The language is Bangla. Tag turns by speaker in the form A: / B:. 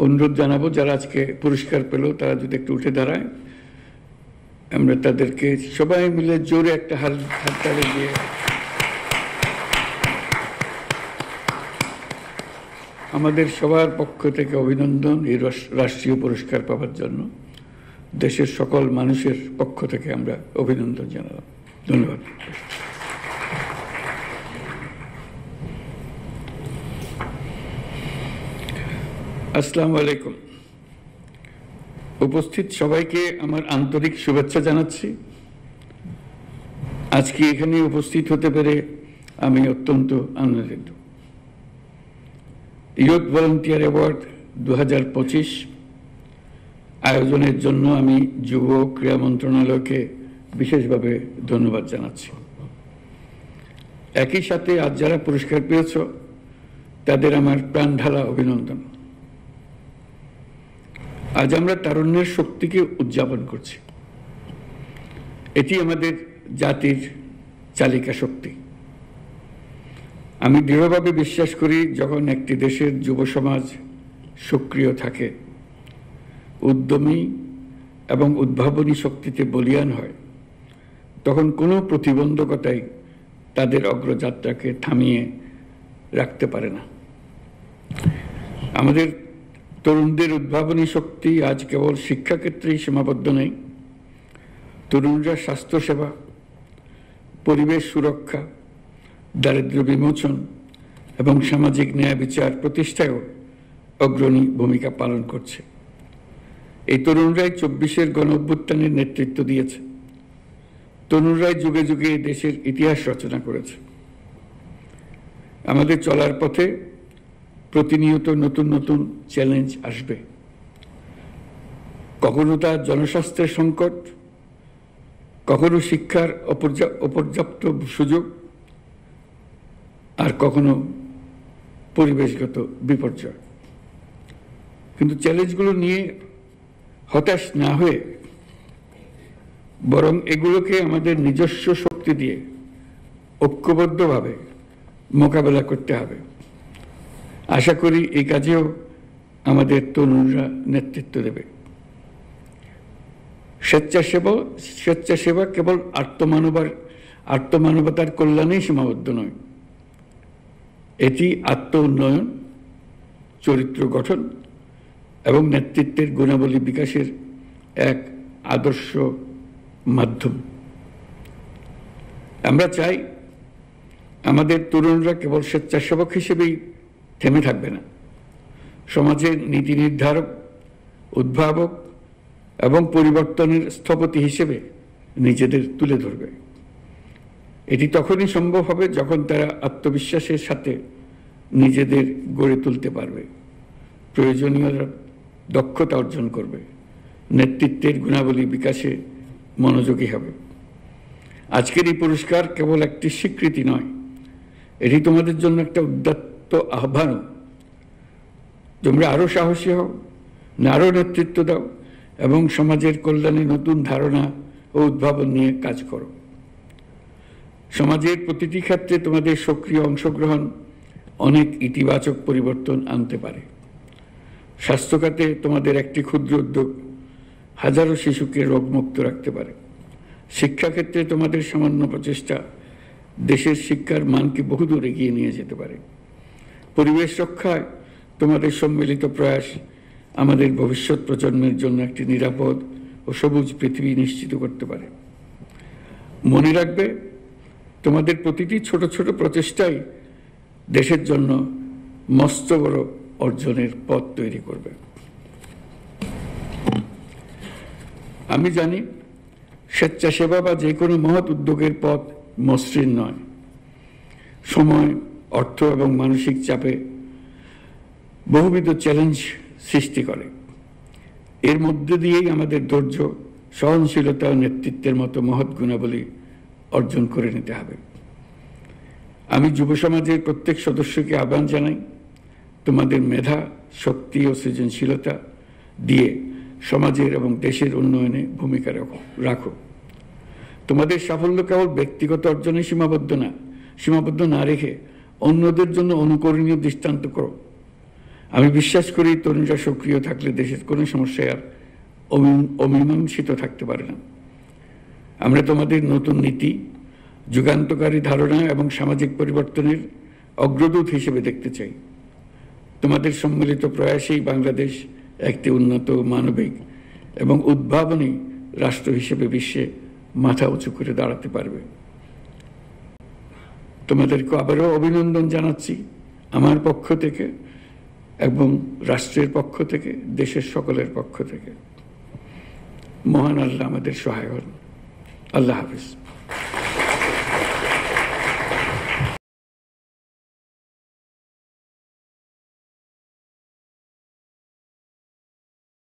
A: অনুরোধ জানাবো যারা আজকে পুরস্কার পেল তারা যদি একটু উঠে দাঁড়ায়, আমরা তাদেরকে সবাই মিলে জোরে একটা হাততালি দিয়ে আমাদের সবার পক্ষ থেকে অভিনন্দন এই রাষ্ট্রীয় পুরস্কার পাওয়ার জন্য। দেশের সকল মানুষের পক্ষ থেকে আমরা অভিনন্দন জানালাম। ধন্যবাদ। আসসালামু আলাইকুম। উপস্থিত সবাইকে আমার আন্তরিক শুভেচ্ছা জানাচ্ছি। আজকে এখানে উপস্থিত হতে পেরে আমি অত্যন্ত আনন্দিত। ইয়ুথ ভলান্টিয়ার অ্যাওয়ার্ড 2025 আয়োজনের জন্য আমি যুব ক্রীড়া মন্ত্রণালয়কে বিশেষভাবে ধন্যবাদ জানাচ্ছি। একই সাথে আজ যারা পুরস্কার পেয়েছ তাদের আমার প্রাণঢালা অভিনন্দন। আজ আমরা তারুণ্যের শক্তিকে উদযাপন করছি। এটি আমাদের জাতির চালিকা শক্তি। আমি দৃঢ়ভাবে বিশ্বাস করি, যখন একটি দেশের যুব সমাজ সক্রিয় থাকে, উদ্যমী এবং উদ্ভাবনী শক্তিতে বলীয়ান হয়, তখন কোনো প্রতিবন্ধকতাই তাদের অগ্রযাত্রাকে থামিয়ে রাখতে পারে না। আমাদের তরুণদের উদ্ভাবনী শক্তি আজ কেবল শিক্ষাক্ষেত্রেই সীমাবদ্ধ নেই। তরুণরা স্বাস্থ্যসেবা, পরিবেশ সুরক্ষা, দারিদ্র্য বিমোচন এবং সামাজিক ন্যায় বিচার প্রতিষ্ঠায়ও অগ্রণী ভূমিকা পালন করছে। এই তরুণরাই 24-এর গণঅভ্যুত্থানের নেতৃত্ব দিয়েছে। তরুণরাই যুগে যুগে দেশের ইতিহাস রচনা করেছে। আমাদের চলার পথে প্রতিনিয়ত নতুন নতুন চ্যালেঞ্জ আসবে। কখনো তা জনস্বাস্থ্যের সংকট, কখনো শিক্ষার অপর্যাপ্ত সুযোগ, আর কখনো পরিবেশগত বিপর্যয়। কিন্তু চ্যালেঞ্জগুলো নিয়ে হতাশ না হয়ে বরং এগুলোকে আমাদের নিজস্ব শক্তি দিয়ে ঐক্যবদ্ধভাবে মোকাবেলা করতে হবে। আশা করি এই কাজেও আমাদের তরুণরা নেতৃত্ব দেবে। স্বেচ্ছাসেবা কেবল আত্মমানবতার কল্যাণেই সীমাবদ্ধ নয়। এটি আত্ম উন্নয়ন, চরিত্র গঠন এবং নেতৃত্বের গুণাবলী বিকাশের এক আদর্শ মাধ্যম। আমরা চাই আমাদের তরুণরা কেবল স্বেচ্ছাসেবক হিসেবেই থেমে থাকবে না, সমাজের নীতি নির্ধারক, উদ্ভাবক এবং পরিবর্তনের স্থপতি হিসেবে নিজেদের তুলে ধরবে। এটি তখনই সম্ভব হবে যখন তারা আত্মবিশ্বাসের সাথে নিজেদের গড়ে তুলতে পারবে, প্রয়োজনীয় দক্ষতা অর্জন করবে, নেতৃত্বের গুণাবলী বিকাশে মনোযোগী হবে। আজকের এই পুরস্কার কেবল একটি স্বীকৃতি নয়, এটি তোমাদের জন্য একটা উদাত্ত আহ্বানও। তোমরা আরো সাহসী হও, আরো নেতৃত্ব দাও এবং সমাজের কল্যাণে নতুন ধারণা ও উদ্ভাবন নিয়ে কাজ করো। সমাজের প্রতিটি ক্ষেত্রে তোমাদের সক্রিয় অংশগ্রহণ অনেক ইতিবাচক পরিবর্তন আনতে পারে। স্বাস্থ্য খাতে তোমাদের একটি ক্ষুদ্র উদ্যোগ হাজারো শিশুকে রোগমুক্ত রাখতে পারে। শিক্ষাক্ষেত্রে তোমাদের সামান্য প্রচেষ্টা দেশের শিক্ষার মানকে বহুদূর এগিয়ে নিয়ে যেতে পারে। পরিবেশ রক্ষায় তোমাদের সম্মিলিত প্রয়াস আমাদের ভবিষ্যৎ প্রজন্মের জন্য একটি নিরাপদ ও সবুজ পৃথিবী নিশ্চিত করতে পারে। মনে রাখবে, তোমাদের প্রতিটি ছোট ছোট প্রচেষ্টাই দেশের জন্য মস্ত বড় অর্জনের পথ তৈরি করবে। আমি জানি স্বেচ্ছাসেবা বা যে কোনো মহৎ উদ্যোগের পথ মসৃণ নয়। সময়, অর্থ এবং মানসিক চাপে বহুবিধ চ্যালেঞ্জ সৃষ্টি করে। এর মধ্যে দিয়েই আমাদের ধৈর্য, সহনশীলতা ও নেতৃত্বের মতো মহৎ গুণাবলী অর্জন করে নিতে হবে। আমি যুব সমাজের প্রত্যেক সদস্যকে আহ্বান জানাই, তোমাদের মেধা, শক্তি ও সৃজনশীলতা দিয়ে সমাজের এবং দেশের উন্নয়নে ভূমিকা রাখো। তোমাদের সাফল্য কেবল ব্যক্তিগত অর্জনে সীমাবদ্ধ না রেখে অন্যদের জন্য অনুকরণীয় দৃষ্টান্ত করো। আমি বিশ্বাস করি তরুণরা সক্রিয় থাকলে দেশের কোনো সমস্যায় আর অমীমাংসিত থাকতে পারে না। আমরা তোমাদের নতুন নীতি, যুগান্তকারী ধারণা এবং সামাজিক পরিবর্তনের অগ্রদূত হিসেবে দেখতে চাই। তোমাদের সম্মিলিত প্রয়াসেই বাংলাদেশ একটি উন্নত, মানবিক এবং উদ্ভাবনী রাষ্ট্র হিসেবে বিশ্বে মাথা উঁচু করে দাঁড়াতে পারবে। তোমাদেরকে আবারও অভিনন্দন জানাচ্ছি আমার পক্ষ থেকে এবং রাষ্ট্রের পক্ষ থেকে, দেশের সকলের পক্ষ থেকে। মহান আল্লাহ আমাদের সহায় হন। আল্লাহ হাফিজ।